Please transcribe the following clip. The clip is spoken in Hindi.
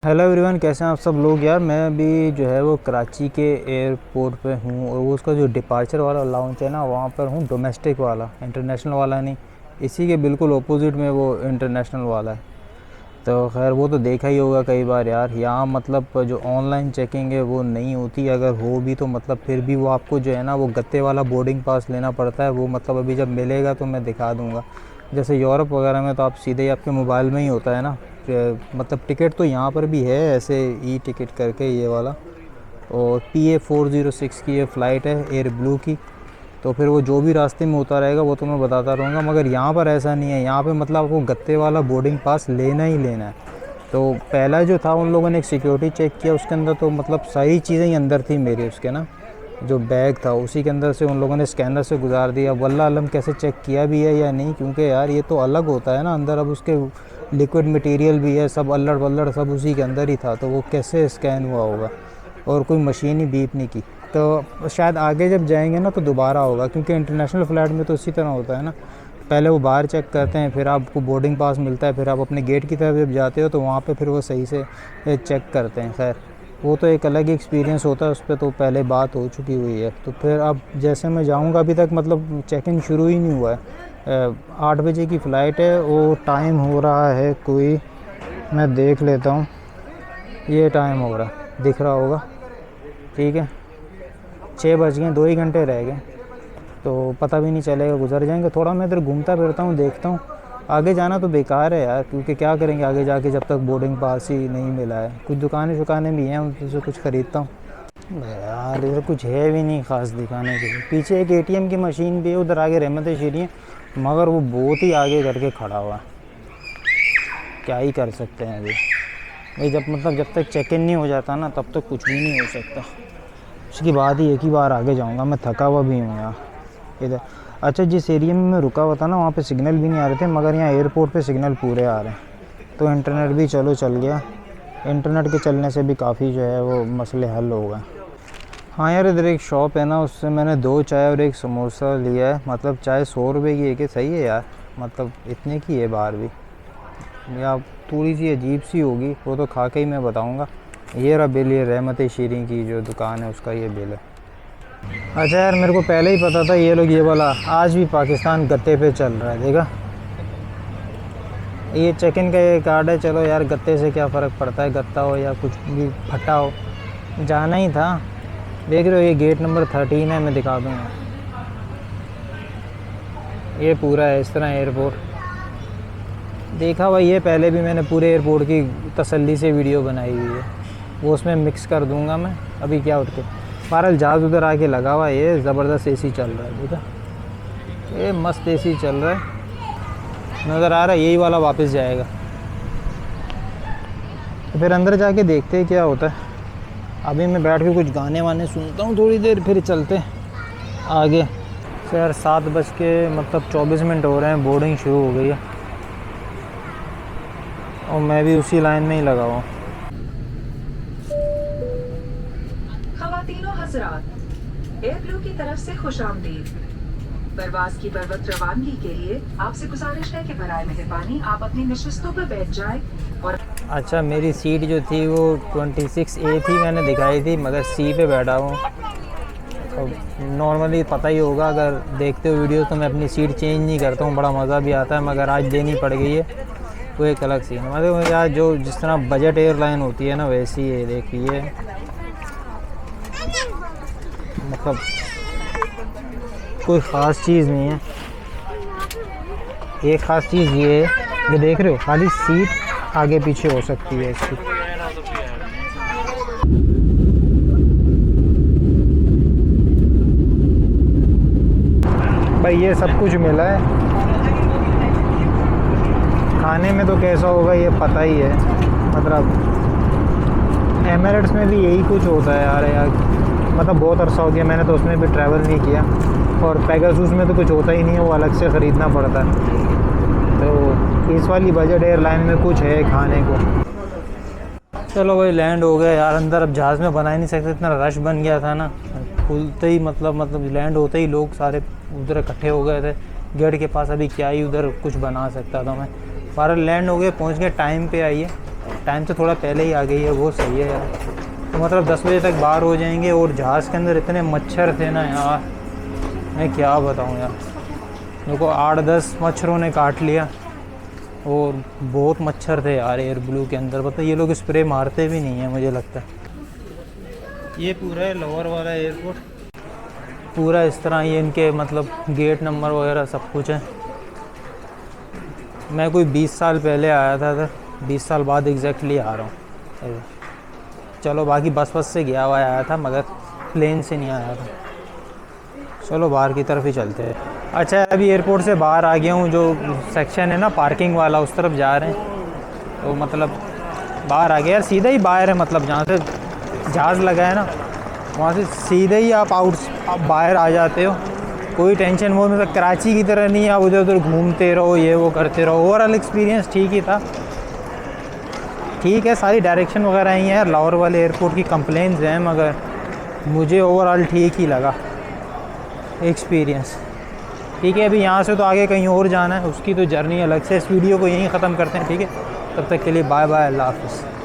हेलो एवरीवन, कैसे हैं आप सब लोग। यार मैं अभी जो है वो कराची के एयरपोर्ट पे हूँ और वो उसका जो डिपार्चर वाला लाउंज है ना वहाँ पर हूँ, डोमेस्टिक वाला, इंटरनेशनल वाला नहीं। इसी के बिल्कुल अपोजिट में वो इंटरनेशनल वाला है। तो खैर वो तो देखा ही होगा कई बार यार। यहाँ मतलब जो ऑनलाइन चेकिंग है वो नहीं होती, अगर हो भी तो मतलब फिर भी वो आपको जो है ना वो गत्ते वाला बोर्डिंग पास लेना पड़ता है। वो मतलब अभी जब मिलेगा तो मैं दिखा दूँगा। जैसे यूरोप वगैरह में तो आप सीधे ही आपके मोबाइल में ही होता है ना। मतलब टिकट तो यहाँ पर भी है ऐसे ई टिकट करके, ये वाला। और PA406 की ये फ़्लाइट है एयर ब्लू की। तो फिर वो जो भी रास्ते में होता रहेगा वो तो मैं बताता रहूँगा, मगर यहाँ पर ऐसा नहीं है। यहाँ पे मतलब आपको गत्ते वाला बोर्डिंग पास लेना ही लेना है। तो पहला जो था उन लोगों ने एक सिक्योरिटी चेक किया, उसके अंदर तो मतलब सारी चीज़ें ही अंदर थी मेरी, उसके ना जो बैग था उसी के अंदर से उन लोगों ने स्कैनर से गुजार दिया। वल्लाह आलम कैसे चेक किया भी है या नहीं, क्योंकि यार ये तो अलग होता है ना अंदर। अब उसके लिक्विड मटेरियल भी है, सब अल्लड़ वल्लड़ सब उसी के अंदर ही था, तो वो कैसे स्कैन हुआ होगा। और कोई मशीन ही बीप नहीं की। तो शायद आगे जब जाएंगे ना तो दोबारा होगा, क्योंकि इंटरनेशनल फ़्लाइट में तो इसी तरह होता है ना। पहले वो बाहर चेक करते हैं, फिर आपको बोर्डिंग पास मिलता है, फिर आप अपने गेट की तरफ जब जाते हो तो वहाँ पे फिर वो सही से चेक करते हैं। खैर वो तो एक अलग ही एक्सपीरियंस होता है, उस पर तो पहले बात हो चुकी हुई है। तो फिर अब जैसे मैं जाऊँगा, अभी तक मतलब चेक इन शुरू ही नहीं हुआ है। 8 बजे की फ़्लाइट है, वो टाइम हो रहा है कोई, मैं देख लेता हूँ। ये टाइम हो रहा दिख रहा होगा, ठीक है। 6 बज गए, 2 ही घंटे रह गए, तो पता भी नहीं चलेगा, गुजर जाएंगे। थोड़ा मैं इधर घूमता फिरता हूँ, देखता हूँ। आगे जाना तो बेकार है यार, क्योंकि क्या करेंगे आगे जाके जब तक बोर्डिंग पास ही नहीं मिला है। कुछ दुकानें शुकानें भी हैं, उनसे कुछ ख़रीदता हूँ। यार इधर कुछ है भी नहीं ख़ास दिखाने के लिए। पीछे एक ATM की मशीन भी है, उधर आगे रहमत शीरी है, मगर वो बहुत ही आगे करके खड़ा हुआ है। क्या ही कर सकते हैं अभी भाई, जब मतलब जब तक चेक इन नहीं हो जाता ना तब तक कुछ भी नहीं हो सकता। उसके बाद ही एक ही बार आगे जाऊंगा, मैं थका हुआ भी हूँ यहाँ इधर। अच्छा, जिस एरिया में मैं रुका हुआ था ना वहाँ पे सिग्नल भी नहीं आ रहे थे, मगर यहाँ एयरपोर्ट पे सिग्नल पूरे आ रहे हैं। तो इंटरनेट भी चलो चल गया। इंटरनेट के चलने से भी काफ़ी जो है वो मसले हल हो गए। हाँ यार, इधर एक शॉप है ना, उससे मैंने 2 चाय और एक समोसा लिया है। मतलब चाय 100 रुपये की है कि सही है यार, मतलब इतने की है बाहर भी, या थोड़ी सी अजीब सी होगी, वो तो खा के ही मैं बताऊँगा। ये रहा बिल, ये रहमत शीरी की जो दुकान है उसका ये बिल है। अच्छा यार, मेरे को पहले ही पता था ये लोग ये वाला आज भी पाकिस्तान गत्ते पे चल रहा है। देखा, ये चेक इन का ये कार्ड है। चलो यार, गत्ते से क्या फ़र्क पड़ता है, गत्ता हो या कुछ भी फटा हो, जाना ही था। देख रहे हो ये गेट नंबर 13 है, मैं दिखा दूँगा। ये पूरा है इस तरह एयरपोर्ट। देखा भाई, ये पहले भी मैंने पूरे एयरपोर्ट की तसल्ली से वीडियो बनाई हुई है, वो उसमें मिक्स कर दूँगा मैं। अभी क्या उठ के बहरहाल जहाज़ उधर आके लगा हुआ है, ये ज़बरदस्त AC चल रहा है। देखा, ये मस्त AC चल रहा है, नज़र आ रहा है। यही वाला वापस जाएगा, तो फिर अंदर जाके देखते हैं क्या होता है। अभी मैं बैठ के कुछ गाने वाने सुनता हूँ थोड़ी देर, फिर चलते हैं आगे। तो यार 7 बज के मतलब 24 मिनट हो रहे हैं, बोर्डिंग शुरू हो गई है और मैं भी उसी लाइन में ही लगा हुआ हूँ। ख़वातीनो हज़रात, एयर ब्लू की तरफ से खुशामदीद। परवाज़ की बरवक्त रवानगी के लिए आपसे गुजारिश है कि बराए मेहरबानी आप अपनी नशिस्तों पर बैठ जाएं और अच्छा, मेरी सीट जो थी वो 26A थी, मैंने दिखाई थी, मगर C पे बैठा हूँ। तो नॉर्मली पता ही होगा अगर देखते हो वीडियो, तो मैं अपनी सीट चेंज नहीं करता हूँ, बड़ा मज़ा भी आता है, मगर आज देनी पड़ गई है। वो एक अलग सीन है, मतलब यार जो जिस तरह बजट एयरलाइन होती है ना वैसी है। देखिए मतलब कोई ख़ास चीज़ नहीं है। एक ख़ास चीज़ ये है, ये देख रहे हो, खाली सीट आगे पीछे हो सकती है इसकी। भाई ये सब कुछ मिला है, खाने में तो कैसा होगा ये पता ही है। मतलब एमिरेट्स में भी यही कुछ होता है यार, मतलब बहुत अरसा हो गया, मैंने तो उसमें भी ट्रैवल नहीं किया। और पेगासस में तो कुछ होता ही नहीं है, वो अलग से ख़रीदना पड़ता है। तो इस वाली बजट एयरलाइन में कुछ है खाने को। चलो भाई, लैंड हो गया यार अंदर। अब जहाज़ में बना ही नहीं सकते, इतना रश बन गया था ना। खुलते ही मतलब लैंड होते ही लोग सारे उधर इकट्ठे हो गए थे गेट के पास। अभी क्या ही उधर कुछ बना सकता था मैं। पर लैंड हो गए, पहुंच गए, टाइम पे आई है। टाइम से थोड़ा पहले ही आ गई है, वो सही है यार। तो मतलब 10 बजे तक बाहर हो जाएंगे। और जहाज़ के अंदर इतने मच्छर थे ना यार, मैं क्या बताऊँ यार। मेरे को 8-10 मच्छरों ने काट लिया और बहुत मच्छर थे यार एयर ब्लू के अंदर। पता ये लोग स्प्रे मारते भी नहीं है मुझे लगता है। ये पूरा है लोअर वाला एयरपोर्ट, पूरा इस तरह ये इनके मतलब गेट नंबर वगैरह सब कुछ है। मैं कोई 20 साल पहले आया था इधर, 20 साल बाद एग्जैक्टली आ रहा हूँ। चलो बाकी बस से गया हुआ आया था, मगर प्लेन से नहीं आया था। चलो बाहर की तरफ ही चलते हैं। अच्छा अभी एयरपोर्ट से बाहर आ गया हूँ, जो सेक्शन है ना पार्किंग वाला उस तरफ जा रहे हैं। तो मतलब बाहर आ गया यार, सीधा ही बाहर है, मतलब जहाँ से जहाज़ लगा है ना वहाँ से सीधे ही आप बाहर आ जाते हो। कोई टेंशन वो मतलब कराची की तरह नहीं, आप उधर उधर घूमते रहो ये वो करते रहो। ओवरऑल एक्सपीरियंस ठीक ही था, ठीक है। सारी डायरेक्शन वगैरह ही है। लाहौर वाले एयरपोर्ट की कंप्लेंट्स हैं, मगर मुझे ओवरऑल ठीक ही लगा एक्सपीरियंस। ठीक है, अभी यहाँ से तो आगे कहीं और जाना है, उसकी तो जर्नी अलग से। इस वीडियो को यहीं ख़त्म करते हैं, ठीक है। तब तक के लिए बाय बाय, अल्लाह हाफ़िज़।